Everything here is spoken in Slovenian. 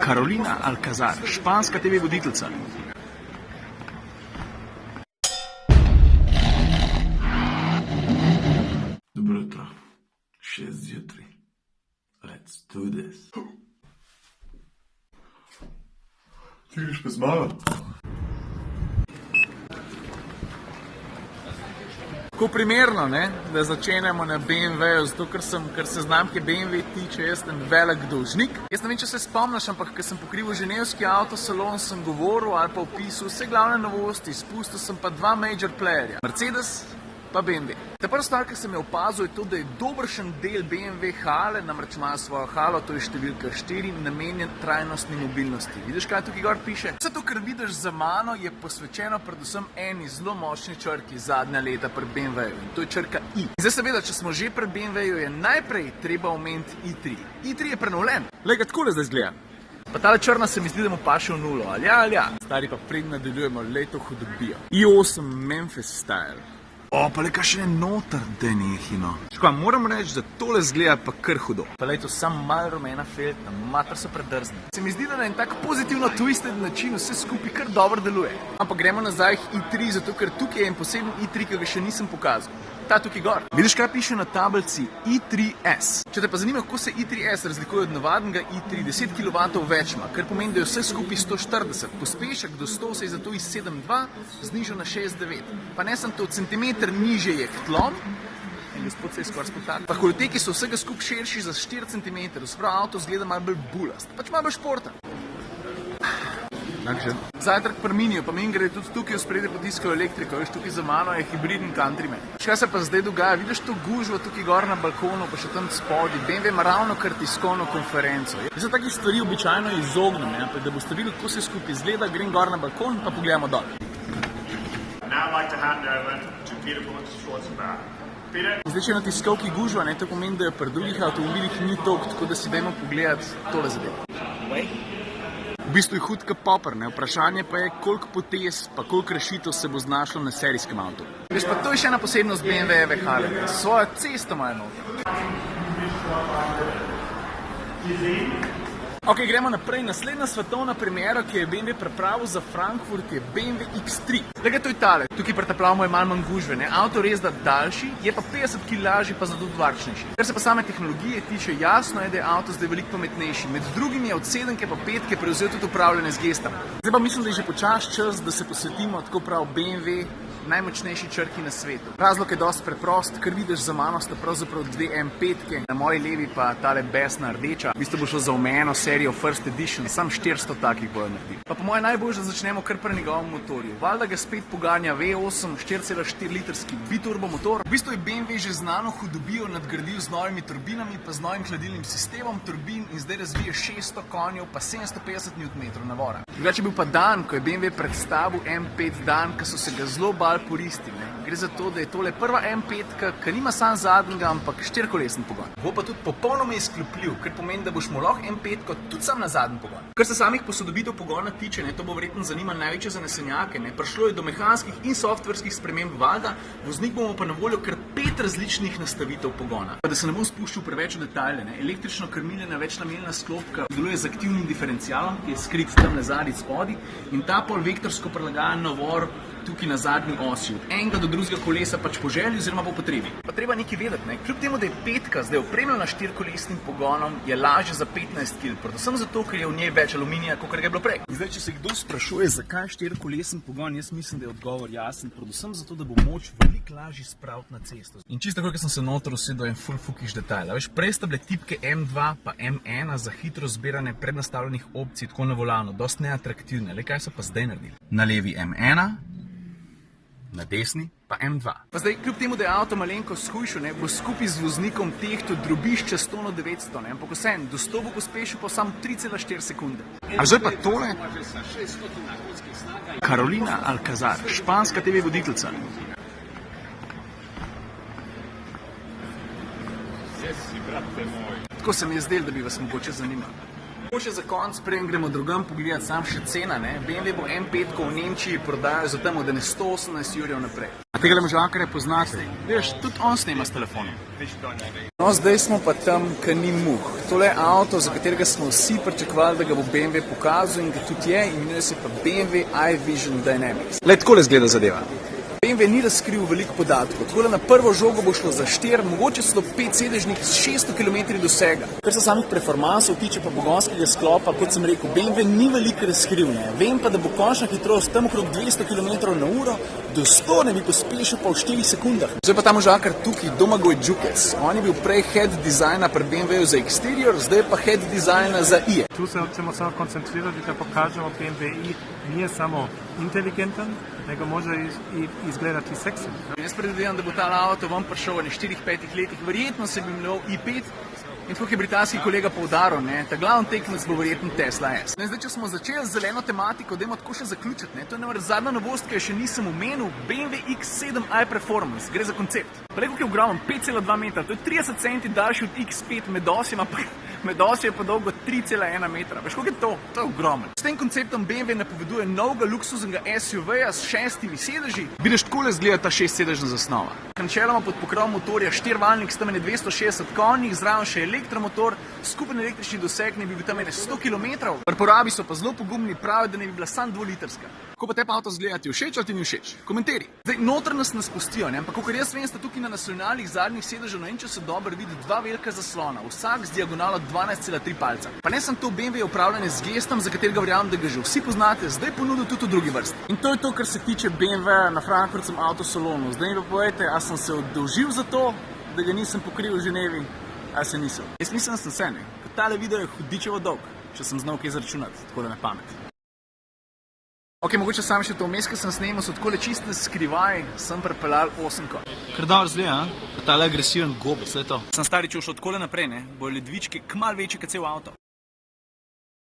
Carolina Alcazar, španska TV voditeljica. Dobro jutro, 6 zjutraj. Let's do this. Ti greš pa z mano? Tako primerno, ne, da začenjamo na BMW-ju, zato ker se znamke BMW tiče, jaz sem velik dolžnik. Jaz ne vem, če se spomniš, ampak ker sem pokrival ženevski avtosalon, sem govoril ali pa opisal vse glavne novosti, spustil sem pa dva major playerja, Mercedes pa BMW. Ta prva stvar, ki sem jo opazil, je to, da je dobršen del BMW hale, namreč ima svojo halo, to je številka 4, namenjen trajnostni mobilnosti. Vidiš, kaj tukaj gor piše? Vse to, kar vidiš za mano, je posvečeno predvsem eni zelo močni črki zadnja leta pri BMW-ju in to je črka I. Zdaj seveda, če smo že pri BMW-ju, je najprej treba omeniti i3. i3 je prenovljen. Glej ga, takole zdaj izgleda. Pa tale črna se mi zdi, da mu paše v nulo, ali ja. Stari pa pred nadaljujemo leto hudobijo. i8 Memphis style. O, pa le kaj še ne noter, da je nehino. Škoda, moram reči, da tole zgleda pa kar hudo. Pa lejto, sam malo rumena feltna, mater so predrzni. Se mi zdi, da na en tak pozitivno twisted način vse skupaj kar dobro deluje. Ampak gremo nazaj k i3, zato ker tukaj je en poseben i3, ki ga še nisem pokazal. Ta tukaj gor. Vidiš, kaj piše na tablici i3S. Če te pa zanima, kako se i3S razlikuje od navadnega i3, 10 kW več ima, kar pomeni, da je vse skupaj 140. Pospešek do 100 se je zato iz 7,2 znižal na 6,9. Pa ne sem to, centimeter nižje je k tlom, in gospod se je skoraj spotaknil. Pa koloteki so vsega skupaj širši za 4 cm, spravo avto zgleda malo bolj bulast, pač malo bolj športen. Zajtrk pri Miniju, pa meni gre tudi tukaj v spredje potiskajo elektriko, veš, tukaj za mano je hibridni countryman. Kaj se pa zdaj dogaja? Vidiš to gužvo tukaj gor na balkonu, pa še tam spodaj. BMW ima ravno kar tiskovno konferenco. Jaz se takih stvari običajno izognem, ampak da boste videli, kako se skupaj izgleda, grem gor na balkon, pa pogledamo dol. Zdaj, če na tiskovki gužva, to pomeni, da je pri drugih avtomobilih ni toliko, tako da si dajmo pogledati tole zadevo. V bistvu je hud kot popr, vprašanje pa je, koliko potez pa koliko rešitev se bo znašlo na serijskem avtu. Veš pa, to je še ena posebnost BMW-jeve hale, svojo cesto imajo noter. Ok, gremo naprej. Naslednja svetovna premiera, ki je BMW pripravil za Frankfurt, je BMW X3. Glede, to je tale. Tukaj preteplavamo je malo manj gužve, Avto res da daljši, je pa 50 kg lažji, pa zato varčnejši. Kar se pa same tehnologije tiče, jasno je, da je avto zdaj veliko pametnejši. Med drugim je od 7 pa 5 prevzel tudi upravljanje z gestami. Zdaj pa mislim, da je že počas čas, da se posvetimo tako prav BMW najmočnejši črki na svetu. Razlog je dosti preprost, ker vidiš za mano sta pravzaprav dve M5-ke, na moji levi pa tale besna rdeča. V bistvu bo šlo za omejeno serijo First Edition, sam 400 takih bojo naredili. Pa po moje najbolj, da začnemo kar pri njegovem motorju. Valjda ga spet poganja V8, 4,4 litrski biturbo motor. V bistvu je BMW že znano hudobijo nadgradil z novimi turbinami, pa z novim hladilnim sistemom turbin in zdaj razvije 600 konjev, pa 750 Nm navora. Drugače je bil pa dan, ko je BMW predstavil M5 dan, ki so se ga zelo poristili. Gre za to, da je tole prva M5, ki nima sam zadnjega, ampak 4-kolesni pogon. Bo pa tudi popolnoma izklopljiv, kar pomeni, da boš mu lahko M5 tudi sam na zadnji pogon. Kar se samih posodobitev pogona tiče, to bo verjetno zanima največje zanesenjake. Prišlo je do mehanskih in softverskih sprememb valjda, voznik bomo pa na voljo kar 5 različnih nastavitev pogona. Pa da se ne bom spuščal preveč v detajle, električno krmiljenja večnamenjna sklopka deluje z aktivnim diferencialom, ki je skrit tam na zadnji spodaj in ta polvektorsko prilagajen navor tukaj na zadnji osi, od enega do drugega kolesa pač po želji oziroma po potrebi. Pa treba nekaj vedeti, kljub temu, da je petka zdaj opremljena 4-kolesnim pogonom, je lažje za 15 kg, predvsem zato, ker je v njej več aluminija, kot ga je bilo prej. In zdaj, če se kdo sprašuje, zakaj 4-kolesen pogon, jaz mislim, da je odgovor jasen, predvsem zato, da bo moč veliko lažje spraviti na cesto. In čisto tako, ker sem se noter usedel en full fukiš detajl. Veš, prej sta bile tipke M2 pa M1 za hitro zbiranje prednastavljenih opcij tako na volanu, dosti neatraktivne. Le kaj so pa zdaj naredili? Na levi M1, na desni pa M2. Pa zdaj, kljub temu, da je avto malenko shujšal, bo skupaj z voznikom tehto drobiš čez tono 900, ampak vseeno, do 100 bo pospešil pa samo 3,4 sekunde. A zdaj pa tole? Carolina Alcazar, španska TV voditeljica. Tako se mi je zdelo, da bi vas mogoče zanimalo. Še za konc, preden gremo drugam pogledati sam še cena, ne? BMW bo M5 v Nemčiji prodajo za tam od 118 jurjev naprej. A tega možakarja poznate? Veš, tudi on snema s telefonom. No, zdaj smo pa tam, k ni muh. Tole je avto, za katerega smo vsi pričakovali, da ga bo BMW pokazal in ga tudi je, imenuje se pa BMW iVision Dynamics. Le takole izgleda zadeva. BMW ni razkril veliko podatkov, tako da na prvo žogo bo šlo za 4, mogoče celo 5 sedežnih s 600 km dosega. Kar se samih performansov tiče pa pogonskega sklopa, kot sem rekel, BMW ni veliko razkril, ne. Vem pa, da bo končna hitrost tam okrog 200 km na uro, do 100 ne bi pospešil pa v 4 sekundah. Zdaj pa ta možakar tukaj, Domagoj Džukec. On je bil prej head dizajna pri BMW-ju za exterior, zdaj pa head dizajna za IE. Tu se ćemo samo koncentrirati da pokažemo BMW i nije samo inteligentan, nego može i izgledati seksi. Jaz predvidevam, da bo ta avto vam prišel v 4-5 letih, verjetno se bi imel i5 in tako je britanski kolega poudaril, ne, ta glavni tekmec bo verjetno Tesla S. Zdaj, če smo začeli z zeleno tematiko, dajmo tako še zaključiti, ne, to je namreč zadnja novost, ki jo še nisem omenil, BMW X7 iPerformance, gre za koncept. Pa rekel, ki je ogromen, 5,2 metra, to je 30 cm daljši od X5, med osjo je pa dolgo 3,1 metra. Veš, koliko je to? To je ogromen. S tem konceptom BMW napoveduje novega luksuznega SUV-ja s 6 sedeži. Vidiš, takole izgleda ta 6-sedežna zasnova. Načeloma pod pokrovom motorja 4-valjnik s tam 260 konjih, zraven še elektromotor, skupen električni doseg ne bi bil tam 100 km. Pri porabi so pa zelo pogumni, pravijo, da ne bi bila samo 2-litrska. Ko pa te pa avto zgleda, ti všeč ali ti ni všeč? Komentarji. Zdaj, noter nas pustijo, ne? Ampak kakor jaz vem, sta tukaj na nacionalnih zadnjih sedežev, no in če se dobro vidi, 2 velika zaslona, vsak z diagonalo 12,3 palca. Pa ne sem to BMW upravljanje z gestom, za katerega verjamem, da ga že vsi poznate, zdaj ponudil tudi v drugi vrsti. In to je to, kar se tiče BMW na frankfurtskem avtosalonu. Zdaj mi pa povejte, a sem se oddolžil za to, da ga nisem pokril v Ženevi, a se nisem. Jaz mislim, da sem se, ne. Tale video je hudičevo dolg, če sem znal kaj zaračunati, tako da na pamet. Ok, mogoče sam še to vmes, ko sem snemal, so takole čiste skrivaj, sem prepeljal 8 konj. Kar dobro zgleda, a? Pa tale agresiven gobec, le to. Sem stari, če šel takole naprej, ne, bojo ledvički kmalu večji kot cel avto.